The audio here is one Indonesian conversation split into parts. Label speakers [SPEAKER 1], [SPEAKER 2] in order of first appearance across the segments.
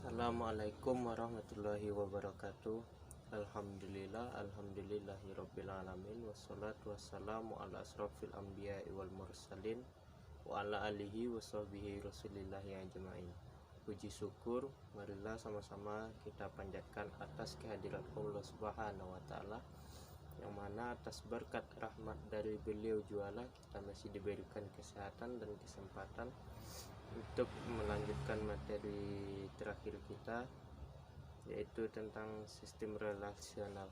[SPEAKER 1] Assalamualaikum warahmatullahi wabarakatuh. Alhamdulillahirabbil alamin, wassalatu wassalamu ala asrofil anbiya'i wal mursalin wa ala alihi washabihi rasulillahi ajmain. Puji syukur marilah sama-sama kita panjatkan atas kehadirat Allah Subhanahu wa taala, yang mana atas berkat rahmat dari beliau juala kita masih diberikan kesehatan dan kesempatan untuk melanjutkan materi terakhir kita, yaitu tentang sistem relasional.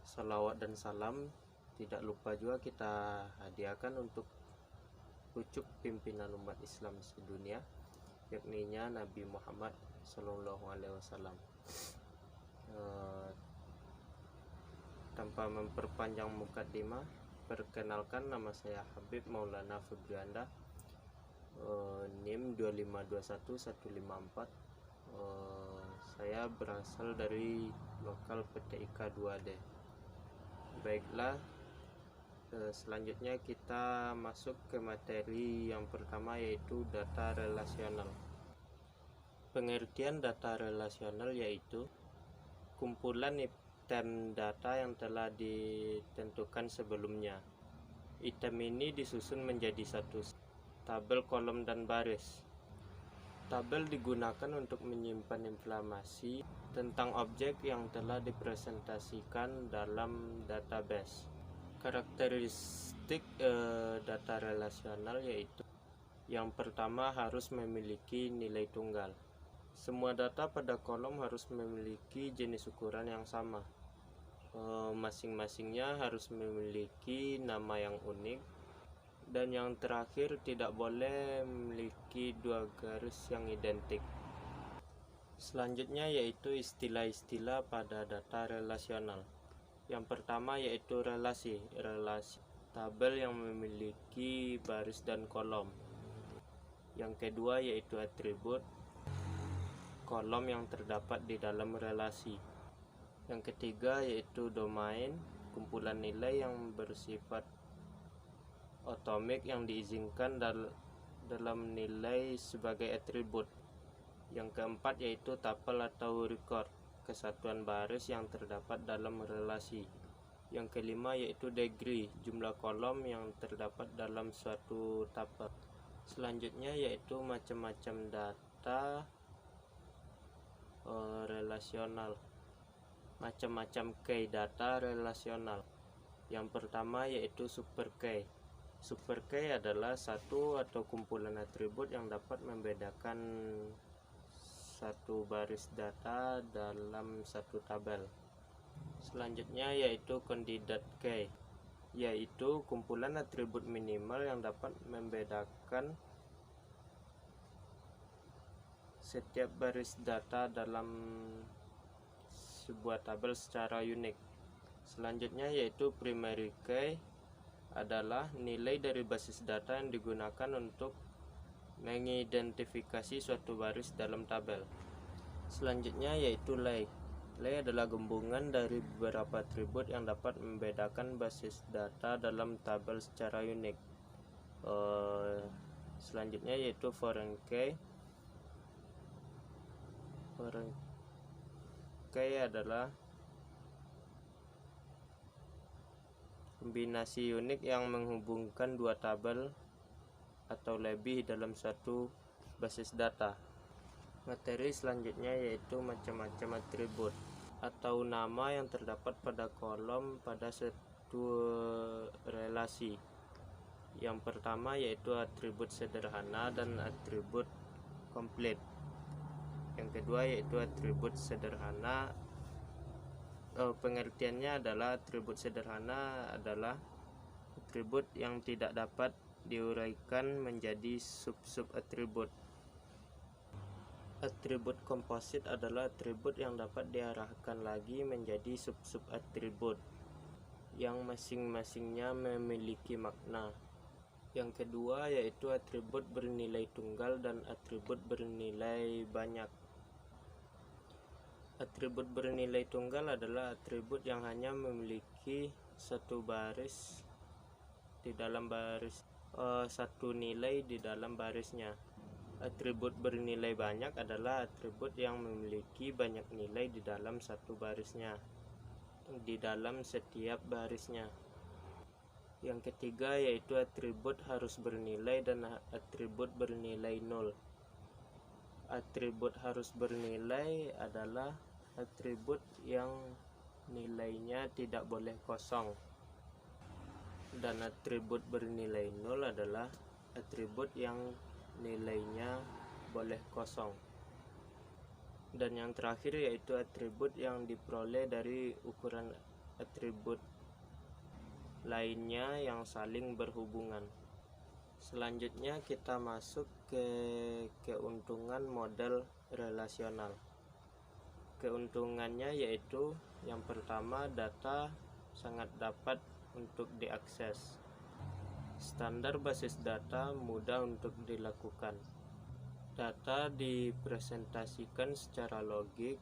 [SPEAKER 1] Salawat dan salam tidak lupa juga kita hadiahkan untuk pucuk pimpinan umat Islam sedunia, yakninya Nabi Muhammad SAW. Tanpa memperpanjang mukadimah, perkenalkan, nama saya Habib Maulana Febrianda, NIM 2521154. Saya berasal dari lokal PTIK 2D. Baiklah, selanjutnya kita masuk ke materi yang pertama, yaitu data relasional. Pengertian data relasional yaitu kumpulan item data yang telah ditentukan sebelumnya. Item ini disusun menjadi satu tabel, kolom, dan baris. Tabel digunakan untuk menyimpan informasi tentang objek yang telah dipresentasikan dalam database. Karakteristik data relasional yaitu yang pertama, harus memiliki nilai tunggal. Semua data pada kolom harus memiliki jenis ukuran yang sama. Masing-masingnya harus memiliki nama yang unik. Dan yang terakhir, tidak boleh memiliki dua garis yang identik. Selanjutnya yaitu istilah-istilah pada data relasional. Yang pertama yaitu relasi tabel yang memiliki baris dan kolom. Yang kedua yaitu atribut, kolom yang terdapat di dalam relasi. Yang ketiga yaitu domain, kumpulan nilai yang bersifat atomik yang diizinkan dalam nilai sebagai atribut. Yang keempat yaitu tupel atau record, kesatuan baris yang terdapat dalam relasi. Yang kelima yaitu degree, jumlah kolom yang terdapat dalam suatu tupel. Selanjutnya yaitu macam-macam data relasional. Macam-macam key data relasional. Yang pertama yaitu super key. Super key adalah satu atau kumpulan atribut yang dapat membedakan satu baris data dalam satu tabel. Selanjutnya yaitu candidate key, yaitu kumpulan atribut minimal yang dapat membedakan setiap baris data dalam sebuah tabel secara unik. Selanjutnya yaitu primary key, adalah nilai dari basis data yang digunakan untuk mengidentifikasi suatu baris dalam tabel. Selanjutnya yaitu lay. Lay adalah gabungan dari beberapa atribut yang dapat membedakan basis data dalam tabel secara unik. Selanjutnya yaitu foreign key. Foreign key adalah kombinasi unik yang menghubungkan dua tabel atau lebih dalam satu basis data. Materi selanjutnya yaitu macam-macam atribut atau nama yang terdapat pada kolom pada suatu relasi. Yang pertama yaitu atribut sederhana dan atribut komplit. Yang kedua yaitu atribut sederhana. Pengertiannya adalah atribut sederhana adalah atribut yang tidak dapat diuraikan menjadi sub-sub atribut. Atribut komposit adalah atribut yang dapat diarahkan lagi menjadi sub-sub atribut yang masing-masingnya memiliki makna. Yang kedua yaitu atribut bernilai tunggal dan atribut bernilai banyak. Atribut bernilai tunggal adalah atribut yang hanya memiliki satu baris di dalam baris, satu nilai di dalam barisnya. Atribut bernilai banyak adalah atribut yang memiliki banyak nilai di dalam satu barisnya, di dalam setiap barisnya. Yang ketiga yaitu atribut harus bernilai dan atribut bernilai 0. Atribut harus bernilai adalah atribut yang nilainya tidak boleh kosong, dan atribut bernilai 0 adalah atribut yang nilainya boleh kosong. Dan yang terakhir yaitu atribut yang diperoleh dari ukuran atribut lainnya yang saling berhubungan. Selanjutnya kita masuk ke keuntungan model relasional. Keuntungannya yaitu yang pertama, data sangat dapat untuk diakses. Standar basis data mudah untuk dilakukan. Data dipresentasikan secara logik,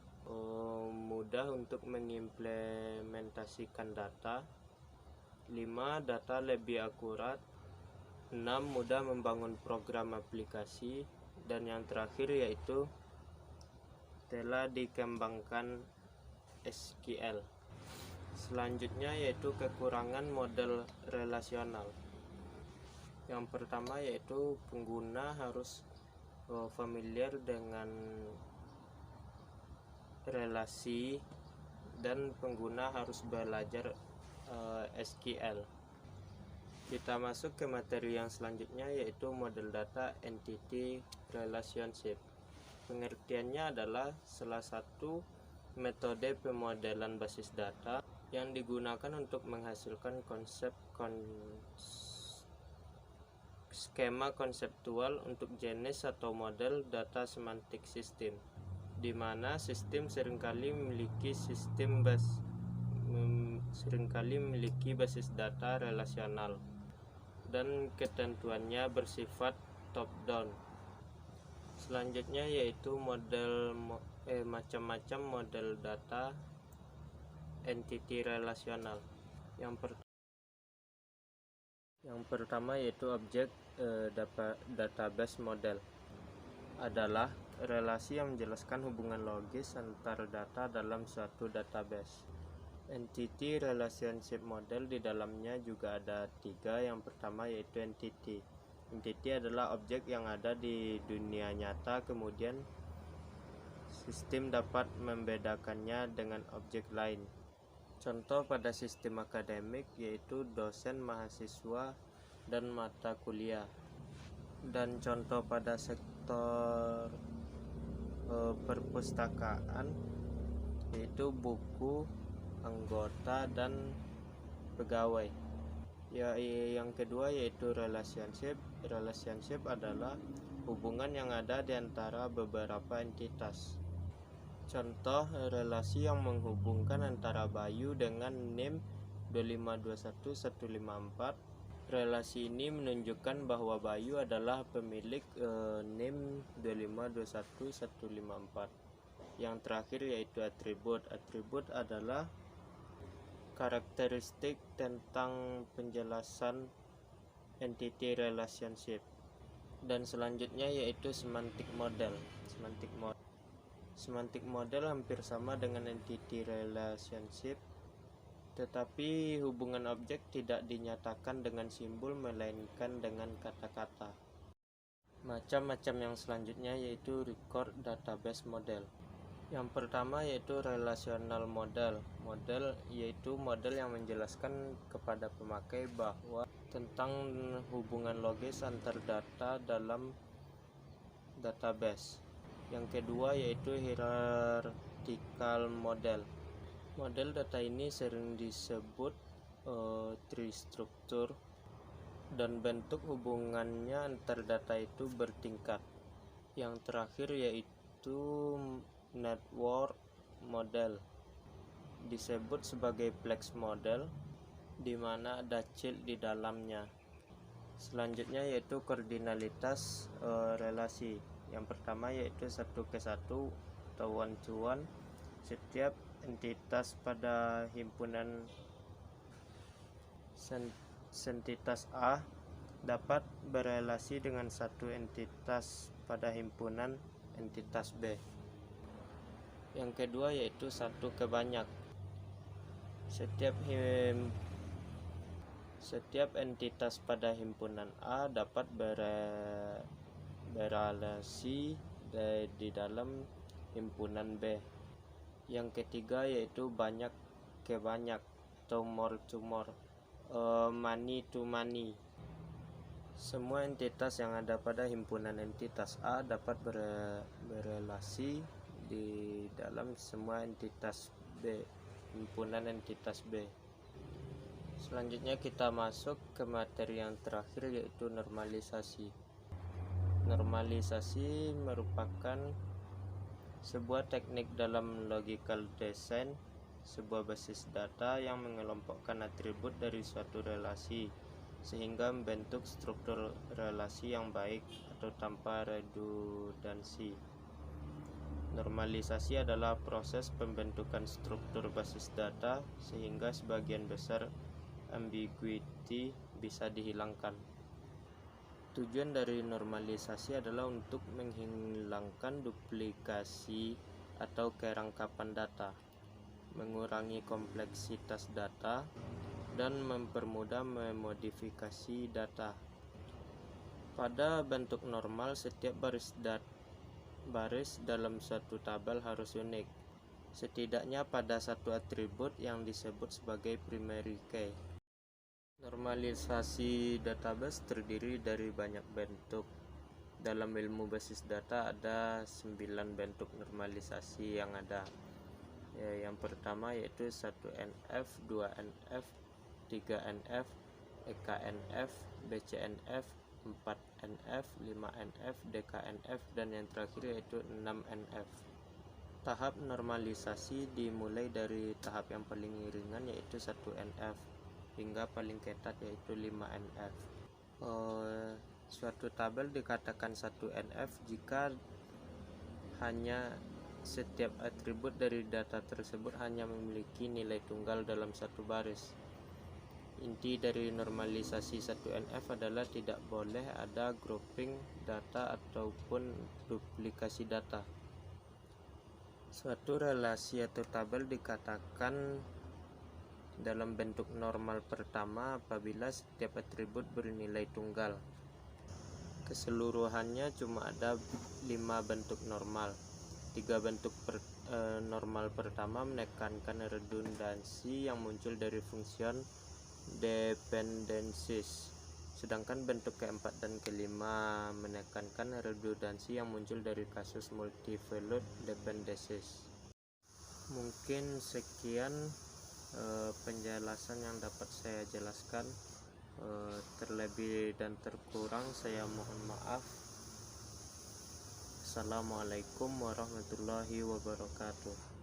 [SPEAKER 1] mudah untuk mengimplementasikan data. 5. Data lebih akurat. 6. Mudah membangun program aplikasi. Dan yang terakhir yaitu telah dikembangkan SQL. Selanjutnya yaitu kekurangan model relasional. Yang pertama yaitu pengguna harus familiar dengan relasi, dan pengguna harus belajar SQL. Kita masuk ke materi yang selanjutnya yaitu model data entity relationship. Pengertiannya adalah salah satu metode pemodelan basis data yang digunakan untuk menghasilkan skema konseptual untuk jenis atau model data semantik sistem, di mana sistem seringkali memiliki basis data relasional dan ketentuannya bersifat top down. Selanjutnya yaitu macam-macam model data entity relasional. Yang pertama yaitu objek database model adalah relasi yang menjelaskan hubungan logis antar data dalam suatu database. Entity relationship model di dalamnya juga ada 3. Yang pertama yaitu entity. Entity adalah objek yang ada di dunia nyata, kemudian sistem dapat membedakannya dengan objek lain. Contoh pada sistem akademik yaitu dosen, mahasiswa, dan mata kuliah. Dan contoh pada sektor perpustakaan yaitu buku, anggota, dan pegawai. Yang kedua yaitu relationship. Relationship adalah hubungan yang ada di antara beberapa entitas. Contoh relasi yang menghubungkan antara Bayu dengan NIM 2521154. Relasi ini menunjukkan bahwa Bayu adalah pemilik NIM 2521154. Yang terakhir yaitu atribut. Atribut adalah karakteristik tentang penjelasan entity relationship. Dan selanjutnya yaitu semantic model. Semantic model hampir sama dengan entity relationship, tetapi hubungan objek tidak dinyatakan dengan simbol melainkan dengan kata-kata. Macam-macam yang selanjutnya yaitu record database model. Yang pertama yaitu relational model. Model yaitu model yang menjelaskan kepada pemakai bahwa tentang hubungan logis antar data dalam database. Yang kedua yaitu hierarchical model. Model data ini sering disebut tree structure, dan bentuk hubungannya antar data itu bertingkat. Yang terakhir yaitu network model, disebut sebagai plex model, di mana ada child di dalamnya. Selanjutnya yaitu kardinalitas relasi. Yang pertama yaitu 1:1 atau one to one. Setiap entitas pada himpunan entitas A dapat berelasi dengan satu entitas pada himpunan entitas B. Yang kedua yaitu satu ke banyak. Setiap entitas pada himpunan A dapat berelasi di dalam himpunan B. Yang ketiga yaitu banyak ke banyak atau more to more, many to many. Semua entitas yang ada pada himpunan entitas A dapat berelasi di dalam semua entitas B, himpunan entitas B. Selanjutnya kita masuk ke materi yang terakhir yaitu normalisasi. Normalisasi merupakan sebuah teknik dalam logical design sebuah basis data yang mengelompokkan atribut dari suatu relasi sehingga membentuk struktur relasi yang baik atau tanpa redundansi. Normalisasi adalah proses pembentukan struktur basis data sehingga sebagian besar ambiguity bisa dihilangkan. Tujuan dari normalisasi adalah untuk menghilangkan duplikasi atau kerangkapan data, mengurangi kompleksitas data, dan mempermudah memodifikasi data. Pada bentuk normal, setiap baris dalam suatu tabel harus unik, setidaknya pada satu atribut yang disebut sebagai primary key. Normalisasi database terdiri dari banyak bentuk. Dalam ilmu basis data ada 9 bentuk normalisasi yang ada. Yang pertama yaitu 1NF, 2NF, 3NF, EKNF, BCNF, 4NF, 5NF, DKNF, dan yang terakhir yaitu 6NF. Tahap normalisasi dimulai dari tahap yang paling ringan yaitu 1NF hingga paling ketat yaitu 5NF. Suatu tabel dikatakan 1NF jika hanya setiap atribut dari data tersebut hanya memiliki nilai tunggal dalam satu baris. Inti dari normalisasi 1NF adalah tidak boleh ada grouping data ataupun duplikasi data. Suatu relasi atau tabel dikatakan dalam bentuk normal pertama apabila setiap atribut bernilai tunggal. Keseluruhannya cuma ada 5 bentuk normal. 3 bentuk normal pertama menekankan redundansi yang muncul dari fungsion dependencies, sedangkan bentuk keempat dan kelima menekankan redundansi yang muncul dari kasus multivalued dependencies. Mungkin sekian penjelasan yang dapat saya jelaskan. Terlebih dan terkurang saya mohon maaf. Assalamualaikum warahmatullahi wabarakatuh.